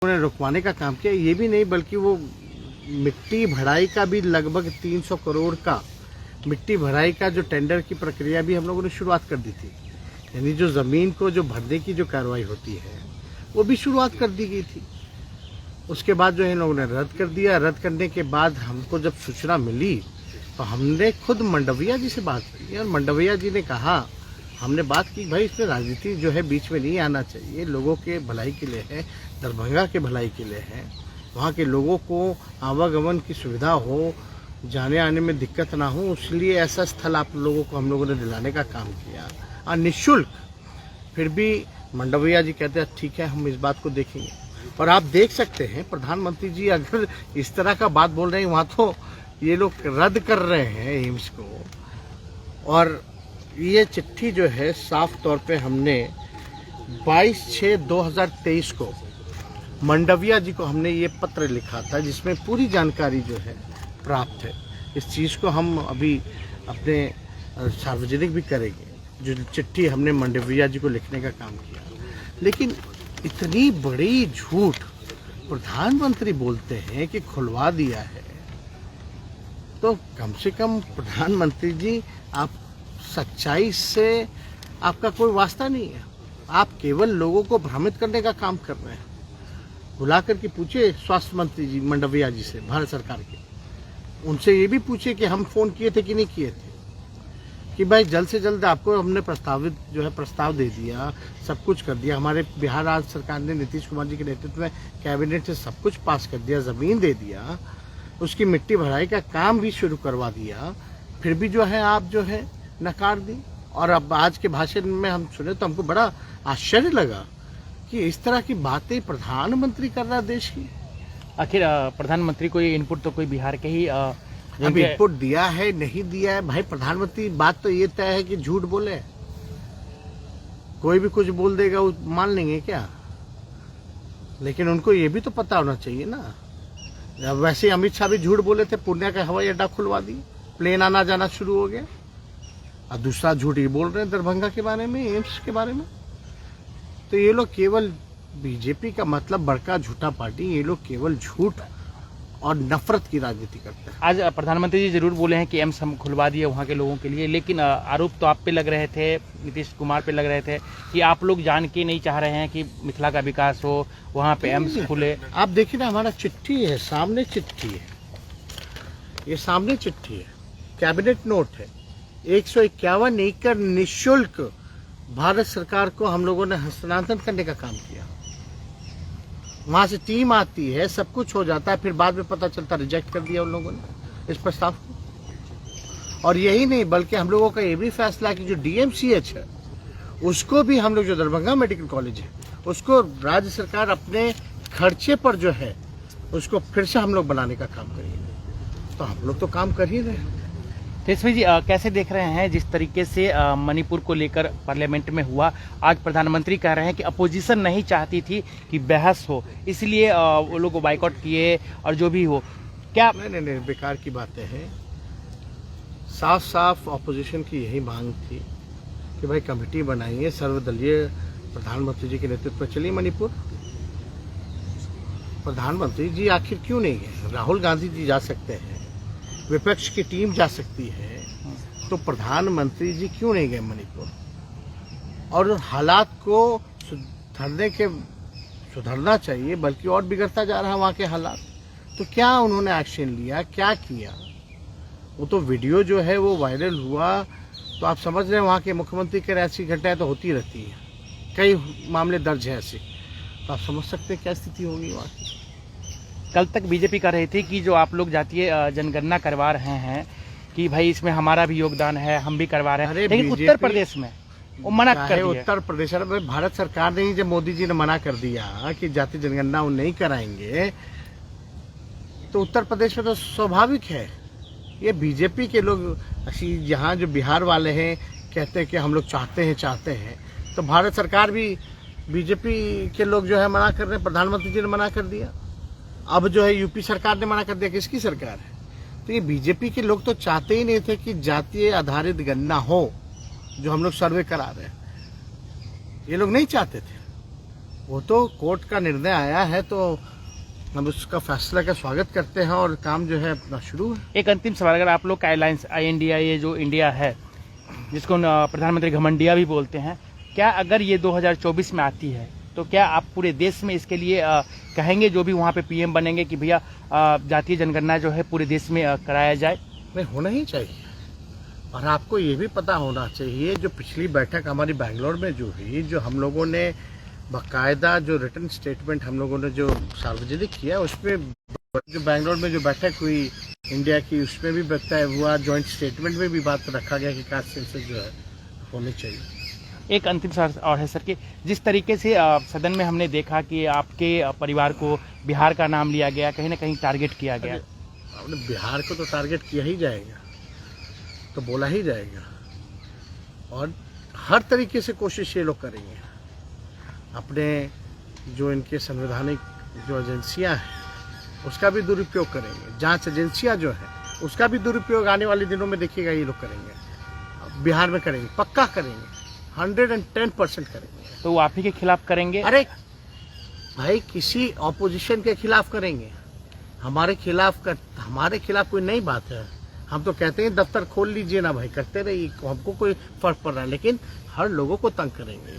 उन्होंने रुकवाने का काम किया। ये भी नहीं बल्कि वो मिट्टी भराई का भी लगभग 300 करोड़ का मिट्टी भराई का जो टेंडर की प्रक्रिया भी हम लोगों ने शुरुआत कर दी थी। यानी जो ज़मीन को जो भरने की जो कार्रवाई होती है वो भी शुरुआत कर दी गई थी। उसके बाद जो है इन लोगों ने रद्द कर दिया। रद्द करने के बाद हमको जब सूचना मिली तो हमने खुद मंडविया जी से बात की और मंडविया जी ने कहा, हमने बात की भाई इसमें राजनीति जो है बीच में नहीं आना चाहिए, लोगों के भलाई के लिए है, दरभंगा के भलाई के लिए है, वहाँ के लोगों को आवागमन की सुविधा हो, जाने आने में दिक्कत ना हो, इसलिए ऐसा स्थल आप लोगों को हम लोगों ने दिलाने का काम किया और निःशुल्क। फिर भी मंडविया जी कहते हैं ठीक है हम इस बात को देखेंगे। और आप देख सकते हैं प्रधानमंत्री जी अगर इस तरह का बात बोल रहे हैं, वहाँ तो ये लोग रद्द कर रहे हैं एम्स को। और ये चिट्ठी जो है साफ तौर पे हमने 22/6/2023 को मंडविया जी को हमने ये पत्र लिखा था जिसमें पूरी जानकारी जो है प्राप्त है। इस चीज़ को हम अभी अपने सार्वजनिक भी करेंगे, जो चिट्ठी हमने मंडविया जी को लिखने का काम किया। लेकिन इतनी बड़ी झूठ प्रधानमंत्री बोलते हैं कि खुलवा दिया है, तो कम से कम प्रधानमंत्री जी आप सच्चाई से आपका कोई वास्ता नहीं है। आप केवल लोगों को भ्रमित करने का काम कर रहे हैं। बुला करके पूछे स्वास्थ्य मंत्री जी मंडविया जी से, भारत सरकार के, उनसे ये भी पूछे कि हम फोन किए थे कि नहीं किए थे, कि भाई जल्द से जल्द आपको हमने प्रस्ताव दे दिया, सब कुछ कर दिया। हमारे बिहार राज्य सरकार ने नीतीश कुमार जी के नेतृत्व में कैबिनेट से सब कुछ पास कर दिया, ज़मीन दे दिया, उसकी मिट्टी भराई का काम भी शुरू करवा दिया, फिर भी जो है आप जो है नकार दी। और अब आज के भाषण में हम सुने तो हमको बड़ा आश्चर्य लगा कि इस तरह की बातें प्रधानमंत्री कर रहा है देश की। आखिर प्रधानमंत्री को ये इनपुट तो कोई बिहार के ही अब इनपुट दिया है नहीं दिया है, भाई प्रधानमंत्री बात तो ये तय है कि झूठ बोले, कोई भी कुछ बोल देगा वो मान लेंगे क्या? लेकिन उनको ये भी तो पता होना चाहिए ना। वैसे अमित शाह भी झूठ बोले थे, पूर्णिया का हवाई अड्डा खुलवा दिए, प्लेन आना जाना शुरू हो गया। और दूसरा झूठ ये बोल रहे हैं दरभंगा के बारे में, एम्स के बारे में। तो ये लोग केवल बीजेपी का मतलब बड़का झूठा पार्टी, ये लोग केवल झूठ और नफरत की राजनीति करते हैं। आज प्रधानमंत्री जी जरूर बोले हैं कि एम्स हम खुलवा दिए वहाँ के लोगों के लिए, लेकिन आरोप तो आप पे लग रहे थे, नीतीश कुमार पे लग रहे थे कि आप लोग जान के नहीं चाह रहे हैं कि मिथिला का विकास हो, वहाँ पे एम्स खुले। आप देखिए ना, हमारा चिट्ठी है, सामने चिट्ठी है, ये सामने चिट्ठी है, कैबिनेट नोट है। 151 एकड़ निःशुल्क भारत सरकार को हम लोगों ने हस्तांतरण करने का काम किया। वहां से टीम आती है, सब कुछ हो जाता है, फिर बाद में पता चलता रिजेक्ट कर दिया उन लोगों ने इस प्रस्ताव को। और यही नहीं बल्कि हम लोगों का ये भी फैसला कि जो डीएमसीएच है उसको भी हम लोग, जो दरभंगा मेडिकल कॉलेज है उसको राज्य सरकार अपने खर्चे पर जो है उसको फिर से हम लोग बनाने का काम करेंगे। तो हम लोग तो काम कर ही रहे हैं। तेजस्वी जी कैसे देख रहे हैं जिस तरीके से मणिपुर को लेकर पार्लियामेंट में हुआ? आज प्रधानमंत्री कह रहे हैं कि अपोजिशन नहीं चाहती थी कि बहस हो, इसलिए वो लोग बाइकआउट किए और जो भी हो। क्या नहीं, बेकार की बातें हैं। साफ साफ अपोजिशन की यही मांग थी कि भाई कमेटी बनाइए, सर्वदलीय प्रधानमंत्री जी के नेतृत्व में चलिए मणिपुर। प्रधानमंत्री जी आखिर क्यों नहीं गए? राहुल गांधी जी जा सकते हैं, विपक्ष की टीम जा सकती है, तो प्रधानमंत्री जी क्यों नहीं गए मणिपुर? और हालात को सुधरना चाहिए, बल्कि और बिगड़ता जा रहा है वहाँ के हालात। तो क्या उन्होंने एक्शन लिया, क्या किया? वो तो वीडियो जो है वो वायरल हुआ, तो आप समझ रहे हैं वहाँ के मुख्यमंत्री के ऐसी घटनाएं तो होती रहती है, कई मामले दर्ज है ऐसे, तो आप समझ सकते हैं क्या स्थिति होगी वहाँ की। कल तक बीजेपी कर रही थी कि जो आप लोग जातीय जनगणना करवा रहे हैं कि भाई इसमें हमारा भी योगदान है, हम भी करवा रहे हैं, लेकिन उत्तर प्रदेश में वो मना कर दिया। उत्तर प्रदेश में भारत सरकार ने ही, जब मोदी जी ने मना कर दिया कि जातीय जनगणना वो नहीं कराएंगे, तो उत्तर प्रदेश में तो स्वाभाविक है। ये बीजेपी के लोग यहाँ जो बिहार वाले हैं कहते हैं कि हम लोग चाहते हैं, तो भारत सरकार भी, बीजेपी के लोग जो है मना कर रहे हैं, प्रधानमंत्री जी ने मना कर दिया। अब जो है यूपी सरकार ने मना कर दिया। किसकी सरकार है? तो ये बीजेपी के लोग तो चाहते ही नहीं थे कि जातीय आधारित गणना हो, जो हम लोग सर्वे करा रहे हैं, ये लोग नहीं चाहते थे। वो तो कोर्ट का निर्णय आया है, तो हम उसका फैसला का स्वागत करते हैं और काम जो है अपना शुरू है। एक अंतिम सवाल, अगर आप लोग का अलायंस INDIA जो इंडिया है, जिसको प्रधानमंत्री घमंडिया भी बोलते हैं, क्या अगर ये 2024 में आती है तो क्या आप पूरे देश में इसके लिए कहेंगे, जो भी वहाँ पे PM बनेंगे, कि भैया जातीय जनगणना जो है पूरे देश में कराया जाए? नहीं, होना ही चाहिए। और आपको ये भी पता होना चाहिए, जो पिछली बैठक हमारी बैंगलोर में जो हुई, जो हम लोगों ने बाकायदा जो रिटन स्टेटमेंट हम लोगों ने जो सार्वजनिक किया, उसमें जो बैंगलोर में जो बैठक हुई इंडिया की, उसमें भी बताया हुआ, जॉइंट स्टेटमेंट में भी बात रखा गया कि कास्ट सेंसस जो है होनी चाहिए। एक अंतिम सवाल और है सर कि जिस तरीके से सदन में हमने देखा कि आपके परिवार को बिहार का नाम लिया गया, कहीं ना कहीं टारगेट किया गया। आपने बिहार को तो टारगेट किया ही जाएगा, तो बोला ही जाएगा, और हर तरीके से कोशिश ये लोग करेंगे। अपने जो इनके संवैधानिक जो एजेंसियां हैं उसका भी दुरुपयोग करेंगे, जांच एजेंसियां जो है उसका भी दुरुपयोग आने वाले दिनों में देखिएगा ये लोग करेंगे। बिहार में करेंगे, पक्का करेंगे, 110% करेंगे। तो वो आप ही के खिलाफ करेंगे? अरे भाई, किसी ऑपोजिशन के खिलाफ करेंगे, हमारे खिलाफ कोई नई बात है। हम तो कहते हैं दफ्तर खोल लीजिए ना भाई, करते रहिए, हमको कोई फर्क पड़ रहा है, लेकिन हर लोगों को तंग करेंगे।